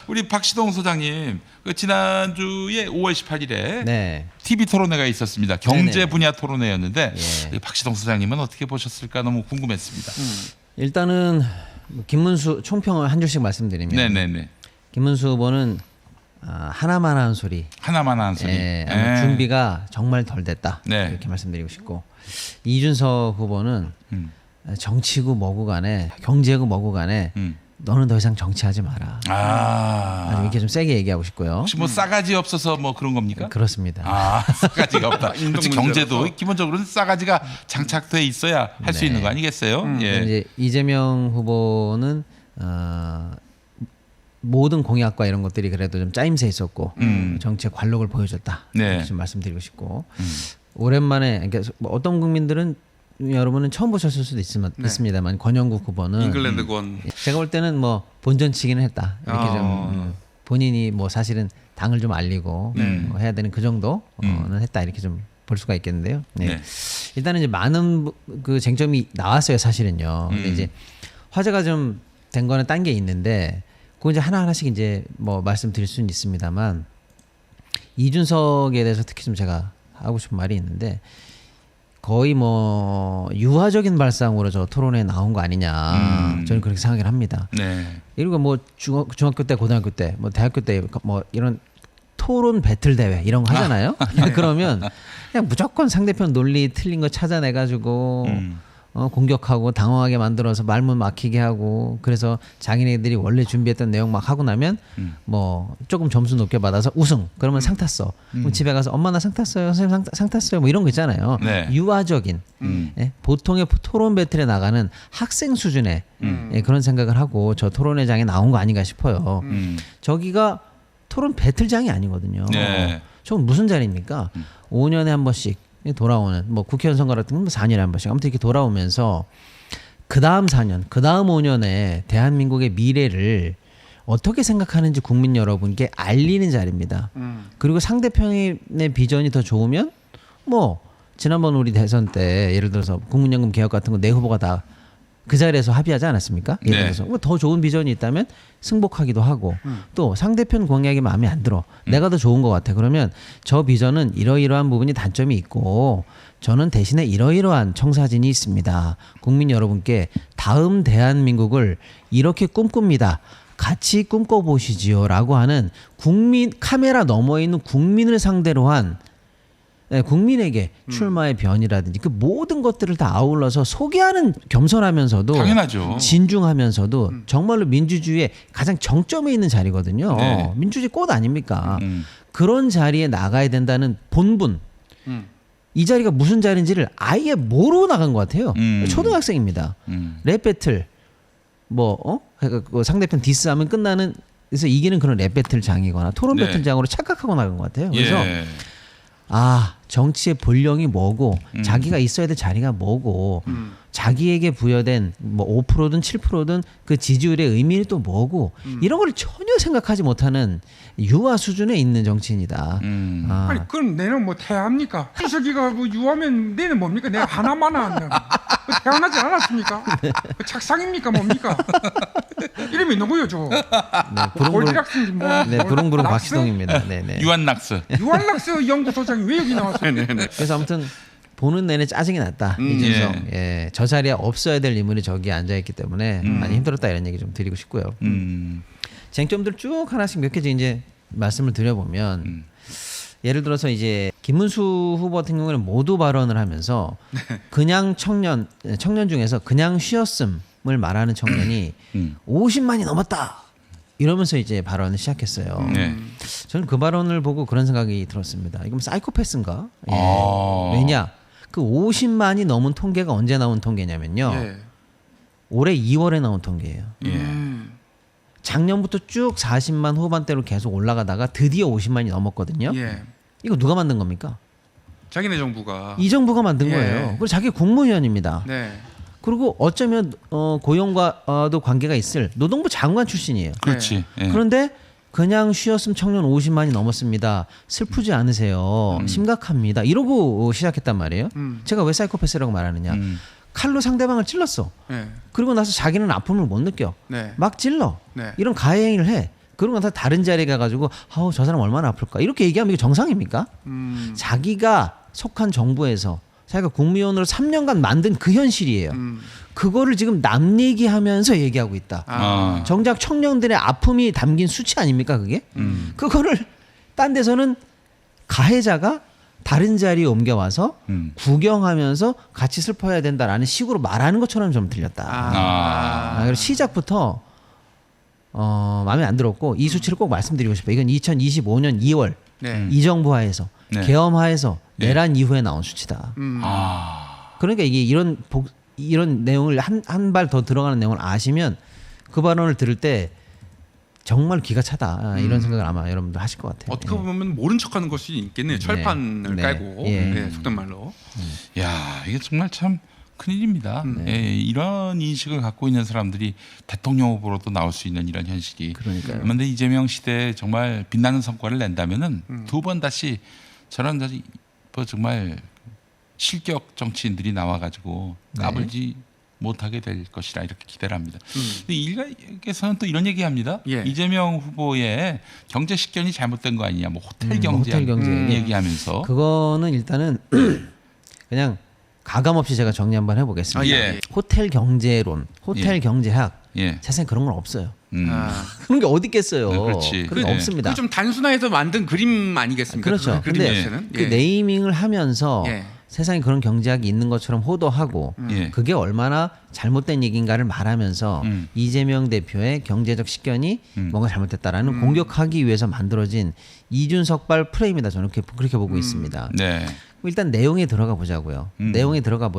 우리 박시동 소장님 그 지난주에 5월 18일에 네. TV 토론회가 있었습니다. 경제 네네. 분야 토론회였는데 예. 박시동 소장님은 어떻게 보셨을까 너무 궁금했습니다. 일단은 김문수 총평을 한 줄씩 말씀드리면 네네네. 김문수 후보는 하나만 하는 소리. 하나만 한 소리. 예, 예. 준비가 정말 덜 됐다. 네. 이렇게 말씀드리고 싶고 이준석 후보는 음. 정치고 뭐고 간에 경제고 뭐고 간에 너는 더 이상 정치하지 마라. 아주 이렇게 좀 세게 얘기하고 싶고요. 혹시 뭐 싸가지 없어서 뭐 그런 겁니까? 그렇습니다. 싸가지가 없다. 그렇지, 경제도 기본적으로는 싸가지가 장착돼 있어야 할 수 네. 있는 거 아니겠어요? 예. 이제 이재명 후보는 모든 공약과 이런 것들이 그래도 좀 짜임새 있었고 정치의 관록을 보여줬다. 네. 이렇게 좀 말씀드리고 싶고 오랜만에 그러니까 뭐 어떤 국민들은 여러분은 처음 보셨을 수도 있습니다만 권영국 후보는 잉글랜드권 제가 볼 때는 뭐 본전치기는 했다. 이렇게 좀 본인이 뭐 사실은 당을 좀 알리고 뭐 해야 되는 그 정도는 했다. 이렇게 좀 볼 수가 있겠는데요. 네. 네. 일단은 이제 많은 그 쟁점이 나왔어요. 사실은요. 근데 이제 화제가 좀 된 거는 딴 게 있는데 그거 이제 하나하나씩 이제 뭐 말씀드릴 수는 있습니다만 이준석에 대해서 특히 좀 제가 하고 싶은 말이 있는데 거의 뭐 유화적인 발상으로 저 토론에 나온 거 아니냐 저는 그렇게 생각을 합니다. 네. 그리고 뭐 중학교 때, 고등학교 때, 뭐 대학교 때 뭐 이런 토론 배틀 대회 이런 거 하잖아요. 그러면 그냥 무조건 상대편 논리 틀린 거 찾아내 가지고 공격하고 당황하게 만들어서 말문 막히게 하고 그래서 자기네들이 원래 준비했던 내용 막 하고 나면 뭐 조금 점수 높게 받아서 우승 그러면 상 탔어. 그럼 집에 가서 엄마 나 상 탔어요. 선생님 상 탔어요. 뭐 이런 거 있잖아요. 네. 유아적인 예? 보통의 토론 배틀에 나가는 학생 수준의 예, 그런 생각을 하고 저 토론회장에 나온 거 아닌가 싶어요. 저기가 토론 배틀장이 아니거든요. 네. 저건 무슨 자리입니까? 5년에 한 번씩 돌아오는 뭐 국회의원 선거 같은 건 4년에 한 번씩 아무튼 이렇게 돌아오면서 그 다음 4년, 그 다음 5년에 대한민국의 미래를 어떻게 생각하는지 국민 여러분께 알리는 자리입니다. 그리고 상대편의 비전이 더 좋으면 뭐 지난번 우리 대선 때 예를 들어서 국민연금 개혁 같은 거 내 후보가 다 그 자리에서 합의하지 않았습니까? 예를 들어서 뭐 더 좋은 비전이 있다면 승복하기도 하고 또 상대편 공약이 마음에 안 들어 내가 더 좋은 것 같아 그러면 저 비전은 이러이러한 부분이 단점이 있고 저는 대신에 이러이러한 청사진이 있습니다. 국민 여러분께 다음 대한민국을 이렇게 꿈꿉니다. 같이 꿈꿔보시지요라고 하는 국민 카메라 너머에 있는 국민을 상대로 한 네, 국민에게 출마의 변이라든지 그 모든 것들을 다 아울러서 소개하는 겸손하면서도 당연하죠. 진중하면서도 정말로 민주주의의 가장 정점에 있는 자리거든요. 네. 민주주의 꽃 아닙니까? 그런 자리에 나가야 된다는 본분. 이 자리가 무슨 자리인지를 아예 모르고 나간 것 같아요. 초등학생입니다. 랩 배틀 그 상대편 디스하면 끝나는 그래서 이기는 그런 랩 배틀장이거나 토론 네. 배틀장으로 착각하고 나간 것 같아요. 그래서 예. 정치의 본령이 뭐고 자기가 있어야 될 자리가 뭐고 자기에게 부여된 뭐 5%든 7%든 그 지지율의 의미는 또 뭐고 이런 걸 전혀 생각하지 못하는 유아 수준에 있는 정치인이다. 아니 그럼 내는 뭐 태합니까? 주석이가 그 유하면 내는 뭡니까? 내가 하나만 하면 태어나지 않았습니까? 그 착상입니까 뭡니까? 이름이 누구요 저? 골드락스인지 뭐? 네, 부릉부릉 락스? 박시동입니다. 네네. 유한낙스. 유한락스 연구소장이 왜 여기 나왔어요? 그래서 아무튼 보는 내내 짜증이 났다. 이준석. 예. 저 자리에 없어야 될 인물이 저기 앉아 있기 때문에 많이 힘들었다 이런 얘기 좀 드리고 싶고요. 쟁점들 쭉 하나씩 몇 개 이제 말씀을 드려보면 예를 들어서 이제 김문수 후보 같은 경우는 모두 발언을 하면서 그냥 청년 중에서 그냥 쉬었음을 말하는 청년이 50만이 넘었다. 이러면서 이제 발언을 시작했어요. 네. 저는 그 발언을 보고 그런 생각이 들었습니다. 이건 사이코패스인가? 예. 왜냐? 그 50만이 넘은 통계가 언제 나온 통계냐면요. 예. 올해 2월에 나온 통계예요. 예. 작년부터 쭉 40만 후반대로 계속 올라가다가 드디어 50만이 넘었거든요. 예. 이거 누가 만든 겁니까? 자기네 정부가. 이 정부가 만든 예. 거예요. 그리고 자기 국무위원입니다. 네. 그리고 어쩌면 고용과도 관계가 있을 노동부 장관 출신이에요. 그렇지. 예. 그런데 그냥 쉬었음 청년 50만이 넘었습니다. 슬프지 않으세요? 심각합니다. 이러고 시작했단 말이에요. 제가 왜 사이코패스라고 말하느냐? 칼로 상대방을 찔렀어. 네. 그리고 나서 자기는 아픔을 못 느껴. 네. 막 찔러. 네. 이런 가해행위를 해. 그런 건 다 다른 자리에 가가지고 아우 저 사람 얼마나 아플까 이렇게 얘기하면 이게 정상입니까? 자기가 속한 정부에서 자기가 국무위원으로 3년간 만든 그 현실이에요. 그거를 지금 남 얘기하면서 얘기하고 있다. 아. 정작 청년들의 아픔이 담긴 수치 아닙니까 그게? 그거를 딴 데서는 가해자가 다른 자리에 옮겨와서 구경하면서 같이 슬퍼해야 된다라는 식으로 말하는 것처럼 좀 들렸다. 그래서 시작부터 마음에 안 들었고 이 수치를 꼭 말씀드리고 싶어요. 이건 2025년 2월 네. 이 정부 하에서 네. 계엄하에서 네. 내란 이후에 나온 수치다. 그러니까 이게 이런 내용을 한 발 더 들어가는 내용을 아시면 그 발언을 들을 때 정말 기가 차다 이런 생각을 아마 여러분들 하실 것 같아요. 어떻게 보면 모른 척하는 것이 있겠네요. 철판을 네. 깔고 예. 네, 속된 말로. 야, 이게 정말 참 큰일입니다. 예, 이런 인식을 갖고 있는 사람들이 대통령 후보로도 나올 수 있는 이런 현실이. 그러니까요. 그런데 이재명 시대에 정말 빛나는 성과를 낸다면은 두 번 다시 저런 뭐 정말 실격 정치인들이 나와가지고 까불지 못하게 될 것이라 이렇게 기대를 합니다. 근데 일각에서는 또 이런 얘기합니다. 예. 이재명 후보의 경제 식견이 잘못된 거 아니냐, 뭐 호텔 경제, 호텔 경제. 얘기하면서. 그거는 일단은 그냥 가감 없이 제가 정리 한번 해보겠습니다. 아, 예. 호텔 경제론, 호텔 예. 경제학 예. 세상에 그런 건 없어요. 그런 게 어디 있겠어요. 네, 그렇지. 그런 게 네. 없습니다. 좀 단순화해서 만든 그림 아니겠습니까? 그렇죠. 그 그림 근데 자체는. 그 네이밍을 하면서 예. 세상에 그런 경제학이 있는 것처럼 호도하고 예. 그게 얼마나 잘못된 얘기인가를 말하면서 이재명 대표의 경제적 식견이 뭔가 잘못됐다라는 공격하기 위해서 만들어진 이준석발 프레임이다. 저는 그렇게 보고 있습니다. 네. 일단 내용에 들어가 보자고요. 내용에 들어가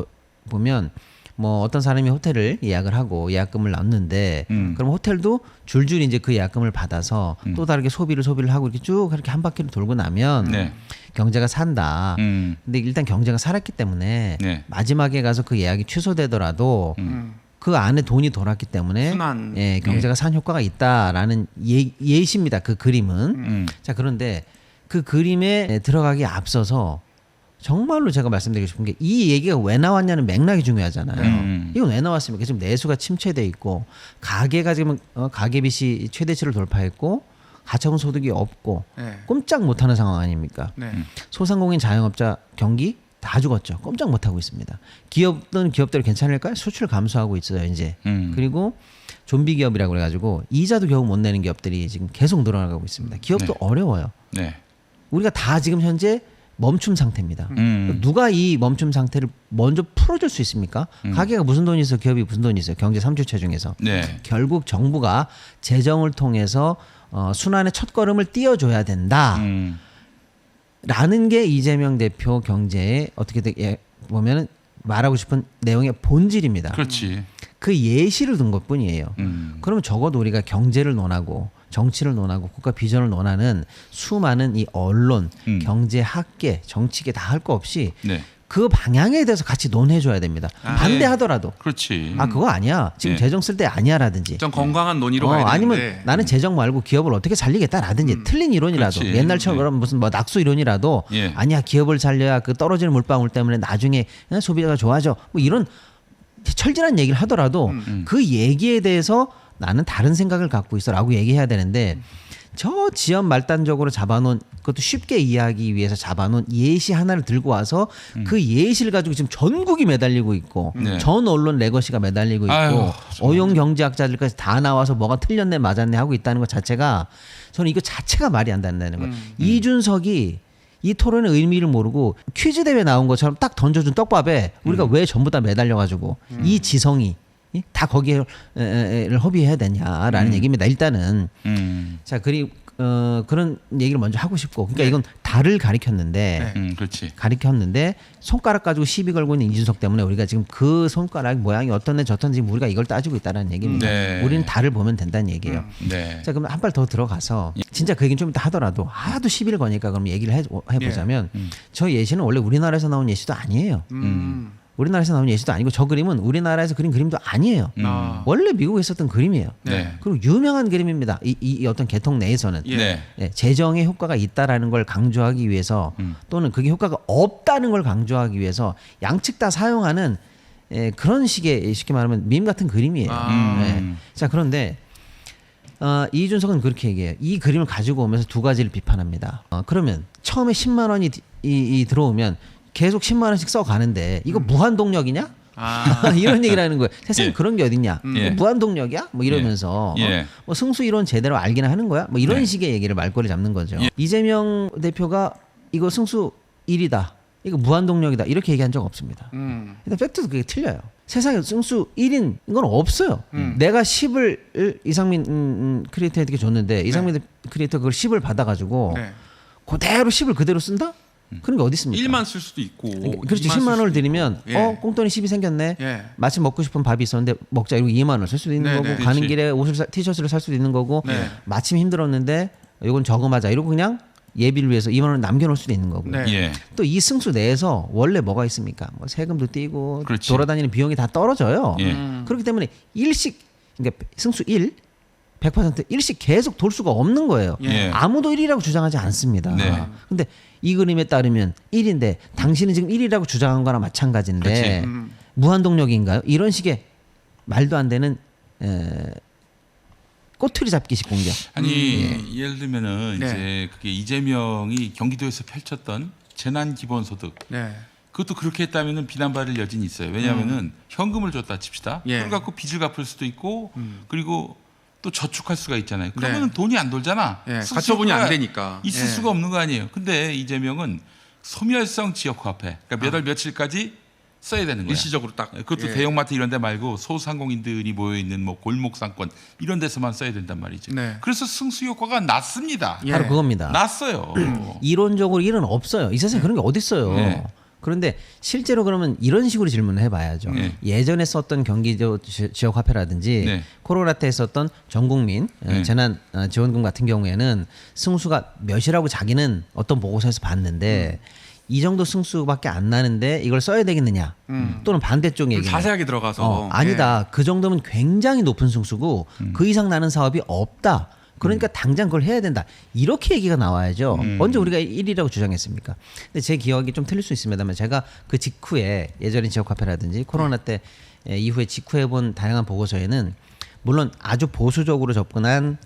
보면 뭐 어떤 사람이 호텔을 예약을 하고 예약금을 넣는데 그럼 호텔도 줄줄이 이제 그 예약금을 받아서 또 다르게 소비를 하고 이렇게 쭉 그렇게 한 바퀴를 돌고 나면 네. 경제가 산다. 근데 일단 경제가 살았기 때문에 네. 마지막에 가서 그 예약이 취소되더라도 그 안에 돈이 돌았기 때문에 순환. 예, 경제가 산 효과가 있다라는 예시입니다. 그 그림은. 자, 그런데 그 그림에 들어가기 앞서서 정말로 제가 말씀드리고 싶은 게 이 얘기가 왜 나왔냐는 맥락이 중요하잖아요. 이건 왜 나왔습니까? 지금 내수가 침체돼 있고 가계가 지금 가계빚이 최대치를 돌파했고 가처분 소득이 없고 네. 꼼짝 못하는 상황 아닙니까? 네. 소상공인 자영업자 경기 다 죽었죠. 꼼짝 못하고 있습니다. 기업들은 괜찮을까요? 수출 감소하고 있어요 이제. 그리고 좀비 기업이라고 그래가지고 이자도 겨우 못 내는 기업들이 지금 계속 늘어나가고 있습니다. 기업도 네. 어려워요. 네. 우리가 다 지금 현재 멈춤 상태입니다. 누가 이 멈춤 상태를 먼저 풀어줄 수 있습니까? 가게가 무슨 돈이 있어, 기업이 무슨 돈이 있어요. 경제 3주체 중에서. 네. 결국 정부가 재정을 통해서 순환의 첫걸음을 띄워줘야 된다. 라는 게 이재명 대표 경제에 어떻게 보면 말하고 싶은 내용의 본질입니다. 그렇지. 그 예시를 둔 것뿐이에요. 그러면 적어도 우리가 경제를 논하고 정치를 논하고 국가 비전을 논하는 수많은 이 언론, 경제학계, 정치계 다 할 거 없이 네. 그 방향에 대해서 같이 논해줘야 됩니다. 반대하더라도 그렇지. 그거 아니야. 지금 네. 재정 쓸 때 아니야라든지. 좀 건강한 논의로 가야 되는데. 아니면 나는 재정 말고 기업을 어떻게 살리겠다라든지 틀린 이론이라도 그렇지. 옛날처럼 그럼 무슨 뭐 낙수 이론이라도 예. 아니야 기업을 살려야 그 떨어지는 물방울 때문에 나중에 소비자가 좋아져 뭐 이런 철진한 얘기를 하더라도 그 얘기에 대해서 나는 다른 생각을 갖고 있어라고 얘기해야 되는데 저 지연 말단적으로 잡아놓은 그것도 쉽게 이해하기 위해서 잡아놓은 예시 하나를 들고 와서 그 예시를 가지고 지금 전국이 매달리고 있고 네. 전 언론 레거시가 매달리고 있고 아유, 어용 경제학자들까지 다 나와서 뭐가 틀렸네 맞았네 하고 있다는 것 자체가 저는 이거 자체가 말이 안 된다는 거예요. 이준석이 이 토론의 의미를 모르고 퀴즈 대회 나온 것처럼 딱 던져준 떡밥에 우리가 왜 전부 다 매달려가지고 이 지성이 다 거기에 허비해야 되냐라는 얘기입니다. 일단은 자 그리고 그런 얘기를 먼저 하고 싶고 그러니까 이건 달을 가리켰는데 그렇지. 가리켰는데 손가락 가지고 시비 걸고 있는 이준석 때문에 우리가 지금 그 손가락 모양이 어떤데 저떤지 지금 우리가 이걸 따지고 있다는 얘기입니다. 네. 우리는 달을 보면 된다는 얘기예요. 네. 자 그럼 한 발 더 들어가서 진짜 그 얘기는 좀 이따 하더라도 하도 시비를 거니까 그럼 얘기를 해보자면 저 예시는 원래 우리나라에서 나온 예시도 아니에요. 우리나라에서 나온 예시도 아니고 저 그림은 우리나라에서 그린 그림도 아니에요. 원래 미국에 있었던 그림이에요. 네. 그리고 유명한 그림입니다. 이 어떤 계통 내에서는 네. 재정의 효과가 있다라는 걸 강조하기 위해서 또는 그게 효과가 없다는 걸 강조하기 위해서 양측 다 사용하는 그런 식의 쉽게 말하면 밈 같은 그림이에요. 자 그런데 이준석은 그렇게 얘기해요. 이 그림을 가지고 오면서 두 가지를 비판합니다. 그러면 처음에 10만 원이 이 들어오면 계속 10만 원씩 써가는데 이거 무한동력이냐? 이런 얘기를 하는 거예요. 세상에 예. 그런 게 어딨냐? 예. 무한동력이야? 뭐 이러면서 예. 뭐 승수 이론 제대로 알기나 하는 거야? 뭐 이런 네. 식의 얘기를 말꼬리 잡는 거죠. 예. 이재명 대표가 이거 승수 1이다. 이거 무한동력이다. 이렇게 얘기한 적 없습니다. 일단 팩트도 그게 틀려요. 세상에 승수 1인 건 없어요. 내가 10을 이상민 크리에이터에게 줬는데 이상민 크리에이터가 그걸 10을 받아가지고 네. 그대로 10을 그대로 쓴다? 그런 게 어디 있습니까? 1만 쓸 수도 있고. 그렇죠. 2만 10만 원을 쓸 수도 드리면 있고. 예. 꽁돈이 10이 생겼네. 예. 마침 먹고 싶은 밥이 있었는데 먹자 이러고 2만 원을 쓸 수도 있는 네, 거고 네. 가는 그렇지. 길에 티셔츠를 살 수도 있는 거고 네. 마침 힘들었는데 이건 저금하자 이러고 그냥 예비를 위해서 2만 원을 남겨놓을 수도 있는 거고 네. 예. 또 이 승수 내에서 원래 뭐가 있습니까? 뭐 세금도 떼고 그렇지. 돌아다니는 비용이 다 떨어져요. 예. 그렇기 때문에 일식 그러니까 승수 100% 일식 계속 돌 수가 없는 거예요. 예. 아무도 1이라고 주장하지 않습니다. 네. 근데 이 그림에 따르면 1인데 당신은 지금 1이라고 주장한 거나 마찬가지인데 그렇지. 무한동력인가요? 이런 식의 말도 안 되는 꼬투리 잡기식 공격. 아니 예를 들면은 네. 이제 그게 이재명이 경기도에서 펼쳤던 재난 기본소득 네. 그것도 그렇게 했다면은 비난받을 여지는 있어요. 왜냐하면은 현금을 줬다 칩시다. 예. 그걸 갖고 빚을 갚을 수도 있고 그리고 또 저축할 수가 있잖아요. 그러면은 돈이 안 돌잖아. 예. 쓸 가처분이 안 수가 되니까. 있을 예. 수가 없는 거 아니에요. 근데 이재명은 소멸성 지역화폐, 그러니까 몇 월 며칠까지 써야 되는 거야. 일시적으로 딱. 그것도 예. 대형마트 이런 데 말고 소상공인들이 모여 있는 뭐 골목 상권 이런 데서만 써야 된단 말이죠. 네. 그래서 승수 효과가 낮습니다. 예. 바로 그겁니다. 낮어요. 이론적으로 일은 없어요. 이 세상에 그런 게 어디 있어요. 네. 그런데 실제로 그러면 이런 식으로 질문을 해봐야죠. 네. 예전에 썼던 경기도 지역 화폐라든지 네. 코로나 때 썼던 전국민 네. 재난 지원금 같은 경우에는 승수가 몇이라고 자기는 어떤 보고서에서 봤는데 이 정도 승수밖에 안 나는데 이걸 써야 되겠느냐? 또는 반대쪽 얘기. 자세하게 들어가서. 아니다. 그 정도면 굉장히 높은 승수고 그 이상 나는 사업이 없다. 그러니까 당장 그걸 해야 된다. 이렇게 얘기가 나와야죠. 언제 우리가 1이라고 주장했습니까? 근데 제 기억이 좀 틀릴 수 있습니다만 제가 그 직후에 예전에 지역화폐라든지 코로나 때 이후에 직후에 본 다양한 보고서에는 물론 아주 보수적으로 접근한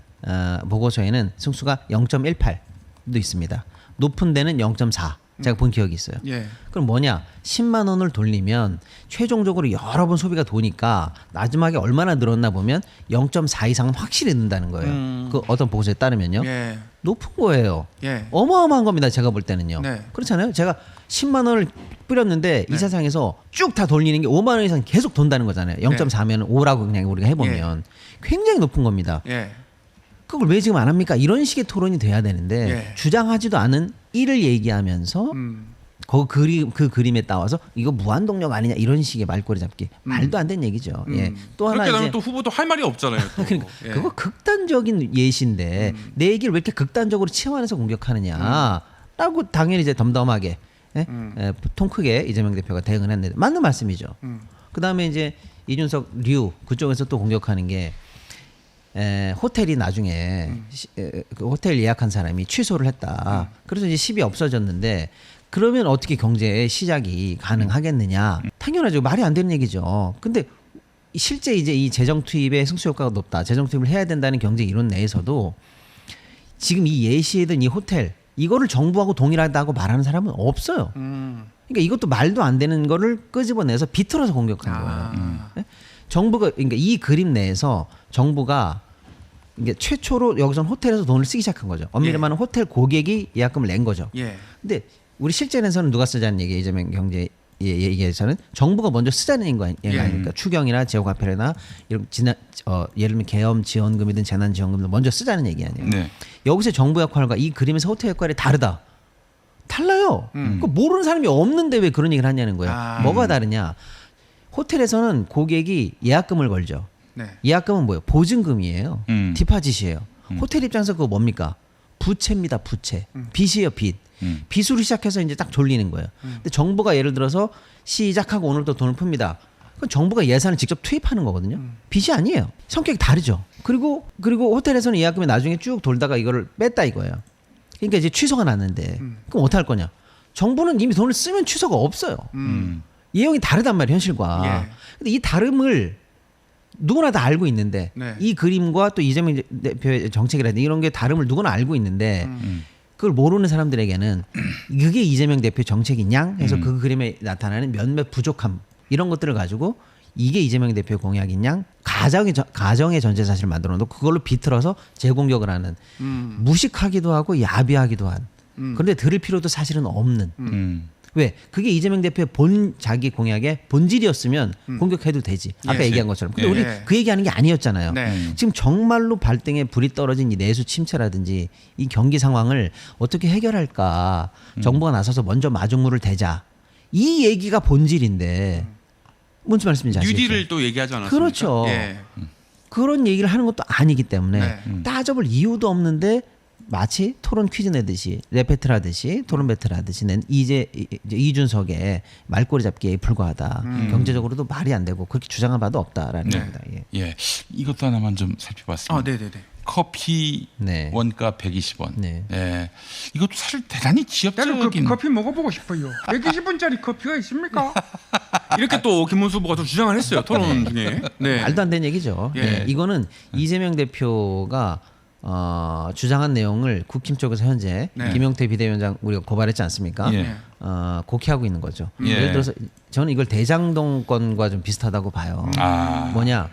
보고서에는 승수가 0.18도 있습니다. 높은 데는 0.4. 제가 본 기억이 있어요. 예. 그럼 뭐냐? 10만 원을 돌리면 최종적으로 여러 번 소비가 도니까 마지막에 얼마나 늘었나 보면 0.4 이상은 확실히 는다는 거예요. 그 어떤 보고서에 따르면요. 예. 높은 거예요. 예. 어마어마한 겁니다. 제가 볼 때는요. 네. 그렇잖아요. 제가 10만 원을 뿌렸는데 이 세상에서 쭉 다 돌리는 게 5만 원 이상 계속 돈다는 거잖아요. 0.4면 5라고 그냥 우리가 해보면 굉장히 높은 겁니다. 예. 그걸 왜 지금 안 합니까? 이런 식의 토론이 돼야 되는데 예. 주장하지도 않은 1을 얘기하면서 그 그림에 따와서 이거 무한동력 아니냐 이런 식의 말꼬리 잡기 말도 안 되는 얘기죠. 예. 또 하나 그렇게 이제 되면 또 후보도 할 말이 없잖아요. 또. 그러니까 예. 그거 극단적인 예시인데 내 얘기를 왜 이렇게 극단적으로 치환해서 공격하느냐라고 당연히 이제 덤덤하게 통 크게 이재명 대표가 대응을 했는데 맞는 말씀이죠. 그 다음에 이제 이준석 류 그쪽에서 또 공격하는 게 호텔이 나중에 그 호텔 예약한 사람이 취소를 했다. 그래서 이제 10이 없어졌는데 그러면 어떻게 경제의 시작이 가능하겠느냐? 당연하죠. 말이 안 되는 얘기죠. 근데 실제 이제 이 재정 투입의 승수 효과가 높다. 재정 투입을 해야 된다는 경제 이론 내에서도 지금 이 예시에든 이 호텔 이거를 정부하고 동일하다고 말하는 사람은 없어요. 그러니까 이것도 말도 안 되는 거를 끄집어내서 비틀어서 공격한 거예요. 네? 정부가 그러니까 이 그림 내에서 정부가 이게 최초로 여기서는 호텔에서 돈을 쓰기 시작한 거죠. 엄밀히 말하면 호텔 고객이 예약금을 낸 거죠. 예. 근데 우리 실전에서는 누가 쓰자는 얘기 이재명 경제 얘기에서는 정부가 먼저 쓰자는 거 아닙니까? 추경이나 지역화폐나 이런 예를 들면 계엄 지원금이든 재난 지원금도 먼저 쓰자는 얘기 아니에요. 네. 여기서 정부 역할과 이 그림에서 호텔 역할이 다르다. 달라요. 그 모르는 사람이 없는데 왜 그런 얘기를 하냐는 거예요. 뭐가 다르냐? 호텔에서는 고객이 예약금을 걸죠. 네. 예약금은 뭐예요? 보증금이에요. 디파짓이에요. 호텔 입장에서 그거 뭡니까? 부채입니다. 부채. 빚이에요. 빚. 빚으로 시작해서 이제 딱 졸리는 거예요. 근데 정부가 예를 들어서 시작하고 오늘도 돈을 풉니다. 그건 정부가 예산을 직접 투입하는 거거든요. 빚이 아니에요. 성격이 다르죠. 그리고 호텔에서는 예약금이 나중에 쭉 돌다가 이거를 뺐다 이거예요. 그러니까 이제 취소가 났는데 그럼 어떻게 할 거냐? 정부는 이미 돈을 쓰면 취소가 없어요. 예형이 다르단 말이에요, 현실과. 예. 근데 이 다름을 누구나 다 알고 있는데 네. 이 그림과 또 이재명 대표의 정책이라든지 이런 게 다름을 누구나 알고 있는데 그걸 모르는 사람들에게는 그게 이재명 대표의 정책이냐 해서 그 그림에 나타나는 몇몇 부족함 이런 것들을 가지고 이게 이재명 대표의 공약이냐 가정의 전제 사실을 만들어 놓고 그걸로 비틀어서 재공격을 하는 무식하기도 하고 야비하기도 한 그런데 들을 필요도 사실은 없는 왜? 그게 이재명 대표의 자기 공약의 본질이었으면 공격해도 되지. 아까 예, 얘기한 것처럼. 근데 예. 우리 그 얘기하는 게 아니었잖아요. 네. 지금 정말로 발등에 불이 떨어진 이 내수 침체라든지 이 경기 상황을 어떻게 해결할까. 정부가 나서서 먼저 마중물을 대자. 이 얘기가 본질인데 뭔지 말씀인지 아시겠죠? 뉴딜을 또 얘기하지 않았습니까? 그렇죠. 예. 그런 얘기를 하는 것도 아니기 때문에 네. 따져볼 이유도 없는데 마치 토론 퀴즈 내듯이 레페트라듯이 토론 배틀하듯이 낸 이제 이준석의 말꼬리 잡기에 불과하다. 경제적으로도 말이 안 되고 그렇게 주장한 바도 없다라는 네. 겁니다. 예. 예, 이것도 하나만 좀 살펴봤습니다. 네네네. 커피 네. 원가 120원. 네. 예, 이것도 사실 대단히 나는 지엽적인. 커피 먹어보고 싶어요. 120원짜리 커피가 있습니까? 이렇게 또 김문수 후보가 좀 주장을 했어요. 토론 중에. 네. 말도 안 되는 얘기죠. 예. 예. 이거는 이재명 대표가 주장한 내용을 국힘 쪽에서 현재 네. 김용태 비대위원장 우리가 고발했지 않습니까? 예. 곡해하고 있는 거죠. 예. 예를 들어서 저는 이걸 대장동 건과 좀 비슷하다고 봐요. 아. 뭐냐?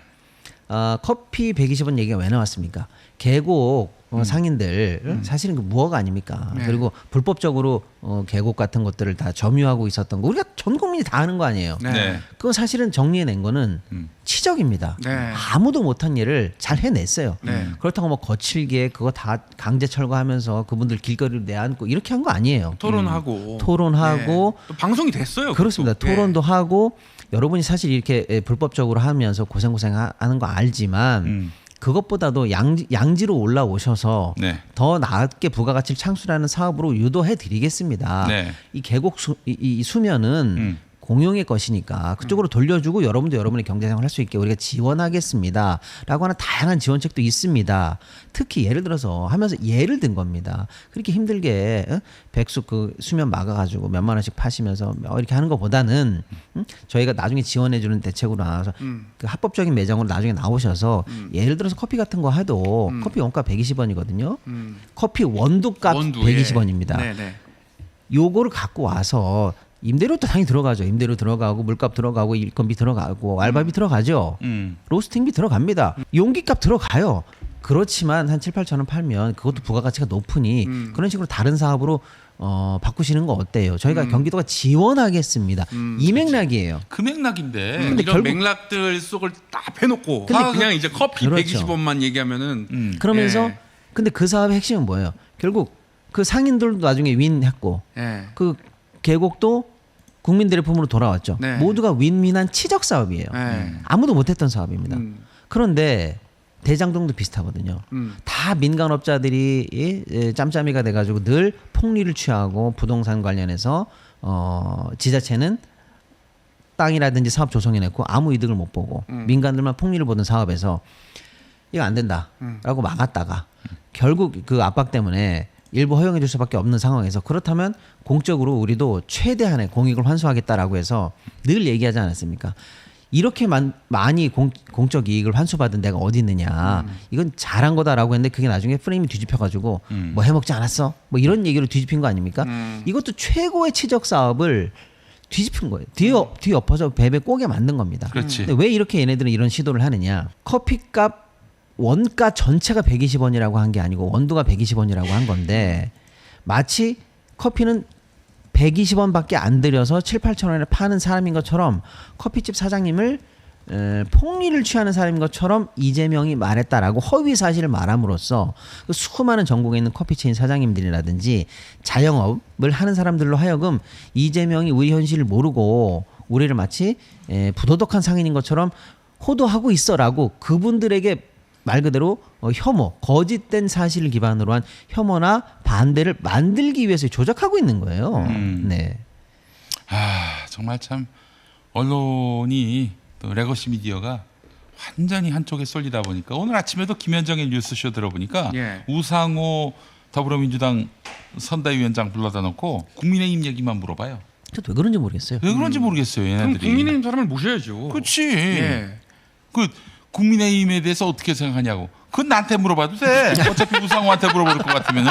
커피 120원 얘기가 왜 나왔습니까? 계곡 상인들 사실은 그 무허가 아닙니까? 네. 그리고 불법적으로 계곡 같은 것들을 다 점유하고 있었던 거 우리가 전 국민이 다 아는 거 아니에요. 네. 네. 그건 사실은 정리해낸 거는 치적입니다. 네. 아무도 못한 일을 잘 해냈어요. 네. 그렇다고 뭐 거칠게 그거 다 강제 철거하면서 그분들 길거리로 내앉고 이렇게 한 거 아니에요. 토론하고. 토론하고 네. 또 방송이 됐어요. 그렇습니다. 그것도. 토론도 하고 여러분이 사실 이렇게 불법적으로 하면서 고생고생 하는 거 알지만 그것보다도 양지로 올라오셔서 네. 더 낮게 부가가치를 창출하는 사업으로 유도해 드리겠습니다. 네. 이 계곡 이 수면은 공용의 것이니까 그쪽으로 돌려주고 여러분도 여러분의 경제생활 할 수 있게 우리가 지원하겠습니다. 라고 하는 다양한 지원책도 있습니다. 특히 예를 들어서 하면서 예를 든 겁니다. 그렇게 힘들게 백숙 그 수면 막아가지고 몇만 원씩 파시면서 이렇게 하는 것보다는 저희가 나중에 지원해주는 대책으로 나와서 그 합법적인 매장으로 나중에 나오셔서 예를 들어서 커피 같은 거 해도 커피 원가 120원이거든요. 커피 원두값 원두, 120원입니다. 예. 네네. 요거를 갖고 와서 임대료도 당연히 들어가죠. 임대료 들어가고 물값 들어가고 일건비 들어가고 알바비 들어가죠. 로스팅비 들어갑니다. 용기값 들어가요. 그렇지만 한 7, 8천 원 팔면 그것도 부가가치가 높으니 그런 식으로 다른 사업으로 바꾸시는 거 어때요? 저희가 경기도가 지원하겠습니다. 이 맥락이에요. 그 맥락인데. 근데 이런 결국- 맥락들 속을 딱 빼놓고 근데 그냥 이제 커피 그렇죠. 120원만 얘기하면은 그러면서 예. 근데 그 사업의 핵심은 뭐예요? 결국 그 상인들도 나중에 윈했고 예. 그 계곡도 국민들의 품으로 돌아왔죠. 네. 모두가 윈윈한 치적 사업이에요. 예. 아무도 못했던 사업입니다. 음. 그런데 대장동도 비슷하거든요. 다 민간업자들이 짬짬이가 돼가지고 늘 폭리를 취하고 부동산 관련해서 지자체는 땅이라든지 사업 조성해냈고 아무 이득을 못 보고 민간들만 폭리를 보던 사업에서 이거 안 된다라고 막았다가 결국 그 압박 때문에 일부 허용해 줄 수밖에 없는 상황에서 그렇다면 공적으로 우리도 최대한의 공익을 환수하겠다라고 해서 늘 얘기하지 않았습니까? 이렇게 많이 공적 이익을 환수받은 데가 어디 있느냐. 이건 잘한 거다라고 했는데 그게 나중에 프레임이 뒤집혀가지고 뭐 해먹지 않았어? 뭐 이런 얘기로 뒤집힌 거 아닙니까? 이것도 최고의 치적 사업을 뒤집힌 거예요. 뒤에 엎어서 베베 꼬게 만든 겁니다. 그렇지. 근데 왜 이렇게 얘네들은 이런 시도를 하느냐. 커피값 원가 전체가 120원이라고 한 게 아니고 원두가 120원이라고 한 건데 마치 커피는 120원밖에 안 들여서 7, 8천 원에 파는 사람인 것처럼 커피집 사장님을 폭리를 취하는 사람인 것처럼 이재명이 말했다라고 허위 사실을 말함으로써 그 수많은 전국에 있는 커피체인 사장님들이라든지 자영업을 하는 사람들로 하여금 이재명이 우리 현실을 모르고 우리를 마치 부도덕한 상인인 것처럼 호도하고 있어라고 그분들에게 말 그대로 혐오, 거짓된 사실을 기반으로 한 혐오나 반대를 만들기 위해서 조작하고 있는 거예요. 네. 아, 정말 참 언론이 또 레거시 미디어가 완전히 한쪽에 쏠리다 보니까 오늘 아침에도 김현정의 뉴스쇼 들어보니까 예. 우상호 더불어민주당 선대위원장 불러다 놓고 국민의힘 얘기만 물어봐요. 저도 왜 그런지 모르겠어요. 왜 그런지 모르겠어요, 그럼 얘네들이. 국민의힘 사람을 모셔야죠. 그렇지. 예. 그 국민의힘에 대해서 어떻게 생각하냐고. 그건 나한테 물어봐도 돼. 어차피 우상호한테 물어볼 것 같으면은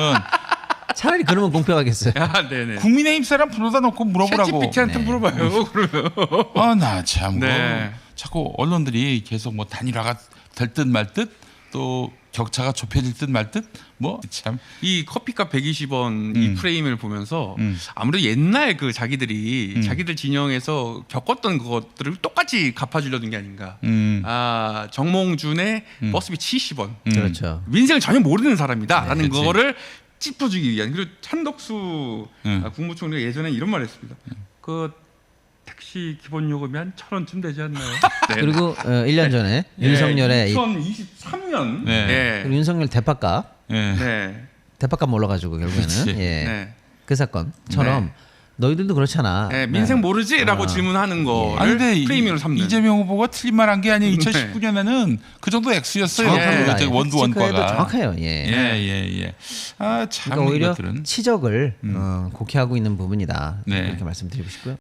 차라리 그러면 공평하겠어요. 아, 네네. 국민의힘 사람 불러다 놓고 물어보라고. 챗GPT한테 물어봐요. 그러면. 아, 나 참. 네. 자꾸 언론들이 계속 뭐 단일화가 될 듯 말 듯 또 격차가 좁혀질 듯 말 듯 뭐 참. 이 커피값 120원 이 프레임을 보면서 아무래도 옛날 그 자기들이 자기들 진영에서 겪었던 그것들을 똑같이 갚아주려는 게 아닌가. 아, 정몽준의 버스비 70원. 그렇죠. 민생을 전혀 모르는 사람이다라는 그렇지. 거를 짚어주기 위한. 그리고 찬덕수 국무총리가 예전에 이런 말을 했습니다. 그 택시 기본 요금이 한 1,000원쯤 되지 않나요? 네. 그리고 1년 전에 윤석열의 2023년. 네. 네. 그리고 윤석열 대파값 예. 네. 대파값 올라가지고 결국에는 그치. 예. 네. 그 사건처럼 네. 너희들도 그렇잖아. 네, 민생 모르지라고 질문하는 거를 아니 근데 프레이밍으로 삼는. 이재명 후보가 틀린 말 한 게 아니에요. 2019년에는 그 정도 액수였어요. 정확합니다. 그 원두 체크해도 원가가. 정확해요. 예. 예. 아, 참 그러니까 오히려 이것들은. 치적을 곡해하고 있는 부분이다. 네. 그렇게 말씀드리고 싶고요.